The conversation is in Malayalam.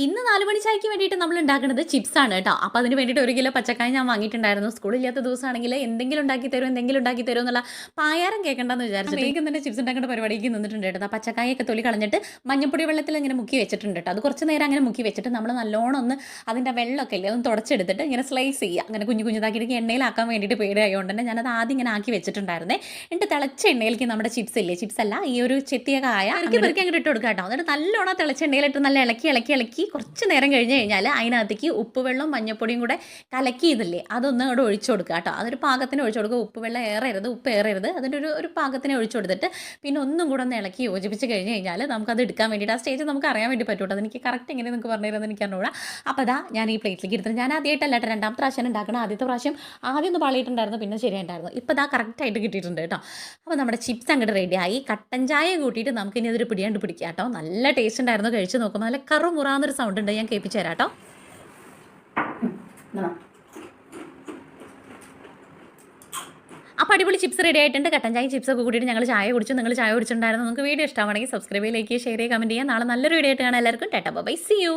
ഇന്ന് 4 മണി ചായക്ക് വേണ്ടിയിട്ട് നമ്മൾ ഉണ്ടാക്കുന്നത് ചിപ്സാണ് കേട്ടോ. അപ്പോൾ അതിന് വേണ്ടിയിട്ട് 1 കിലോ പച്ചക്കായ ഞാൻ വാങ്ങിയിട്ടുണ്ടായിരുന്നു. സ്കൂളില്ലാത്ത ദിവസമാണെങ്കിൽ എന്തെങ്കിലും ഉണ്ടാക്കി തരുമോ എന്നുള്ള പായാരം കേൾക്കണ്ടെന്ന് വിചാരിച്ചിട്ട് വേഗം തന്നെ ചിപ്സ് ഉണ്ടാക്കേണ്ട പരിപാടിക്ക് നിന്നിട്ടുണ്ട് കേട്ടോ. പച്ചക്കായൊക്കെ തൊലി കളഞ്ഞിട്ട് മഞ്ഞപ്പൊടി വെള്ളത്തിൽ ഇങ്ങനെ മുക്കി വെച്ചിട്ടുണ്ട് കേട്ടോ. അത് കുറച്ച് നേരം അങ്ങനെ മുക്കി വെച്ചിട്ട് നമ്മൾ നല്ലോണം ഒന്ന് അതിൻ്റെ വെള്ളമൊക്കെ ഇല്ലേ ഒന്ന് തുടച്ചെടുത്തിട്ട് ഇങ്ങനെ സ്ലൈസ് ചെയ്യുക. അങ്ങനെ കുഞ്ഞു കുഞ്ഞുതാക്കിയിട്ട് എണ്ണയിലാക്കാൻ വേണ്ടിയിട്ട് പേടിയായതുകൊണ്ട് തന്നെ ഞാനത് ആദ്യം ഇങ്ങനെ ആക്കി വെച്ചിട്ടുണ്ടായിരുന്നേ. എന്നിട്ട് തിളച്ച എണ്ണയിലേക്ക് നമ്മുടെ ചിപ്സ് ഇല്ലേ, ചിപ്സ് അല്ല ഈ ഒരു ചെത്തിയ കായ പെറുക്കി അങ്ങോട്ട് ഇട്ട് കൊടുക്കുക കേട്ടോ. എന്നിട്ട് നല്ലോണം തിളച്ച എണ്ണയിലിട്ട് നല്ല ഇളക്കി കുറച്ച് നേരം കഴിഞ്ഞ് കഴിഞ്ഞാൽ അതിനകത്തേക്ക് ഉപ്പുവെള്ളം മഞ്ഞപ്പൊടിയും കൂടെ കലക്കി ഇതില്ലേ അതൊന്ന് അവിടെ ഒഴിച്ചു കൊടുക്കുക കേട്ടോ. അതൊരു പാകത്തിന് ഒഴിച്ചു കൊടുക്കുക. ഉപ്പ് ഏറരുത്. അതിൻ്റെ ഒരു പാകത്തിന് ഒഴിച്ചു കൊടുത്തിട്ട് പിന്നെ ഒന്നും കൂടെ ഒന്ന് ഇളക്കി യോജിപ്പിച്ച് കഴിഞ്ഞ് കഴിഞ്ഞാൽ നമുക്കത് എടുക്കാൻ വേണ്ടിയിട്ട് ആ സ്റ്റേജ് നമുക്ക് അറിയാൻ വേണ്ടി പറ്റും. അതെനിക്ക് കറക്റ്റ് എങ്ങനെ നിങ്ങൾക്ക് പറഞ്ഞു തരുന്നത് എനിക്ക് അറിഞ്ഞൂടാ. അപ്പോൾ അതാ ഞാൻ ഈ പ്ലേറ്റിലേക്ക് എടുത്തിട്ട് ഞാൻ ആദ്യമായിട്ടല്ല കേട്ടോ, രണ്ടാമത്തെ പ്രാവശ്യം ഉണ്ടാക്കണം. ആദ്യത്തെ പ്രാവശ്യം ആദ്യം ഒന്ന് പാളിയിട്ടുണ്ടായിരുന്നു, പിന്നെ ശരിയായിട്ടുണ്ടായിരുന്നു. ഇപ്പോൾ ഇതാ കറക്റ്റായിട്ട് കിട്ടിയിട്ടുണ്ട് കേട്ടോ. അപ്പോൾ നമ്മുടെ ചിപ്സ് അങ്ങോട്ട് റെഡിയായി. കട്ടൻ ചായ കൂട്ടിയിട്ട് നമുക്കിനി അതൊരു പിടിയാണ്ട് പിടിക്കാം കേട്ടോ. നല്ല ടേസ്റ്റ് ഉണ്ടായിരുന്നു. കഴിച്ച് നോക്കുമ്പോൾ നല്ല കറുമുറാന്നൊരു സൗണ്ട് ഉണ്ട്. ഞാൻ കേൾപ്പിച്ചു തരാം കേട്ടോ. അപ്പോൾ അടിപൊളി ചിപ്സ് റെഡി ആയിട്ടുണ്ട്. കട്ടൻ ചായ ചിപ്സൊക്കെ കൂട്ടിയിട്ട് ഞങ്ങൾ ചായ കുടിച്ചു. നിങ്ങൾ ചായ കുടിച്ചിട്ടുണ്ടായിരുന്നു. നിങ്ങൾക്ക് വീഡിയോ ഇഷ്ടമാണെങ്കിൽ സബ്സ്ക്രൈബ് ചെയ്യുക, ലൈക്ക് ചെയ്യുക, ഷെയർ ചെയ്യുക, കമൻറ്റ് ചെയ്യുക. നാളെ നല്ലൊരു വീഡിയോ ആയിട്ട് കാണാം. എല്ലാവർക്കും ടാറ്റാ ബൈ, സീ യു.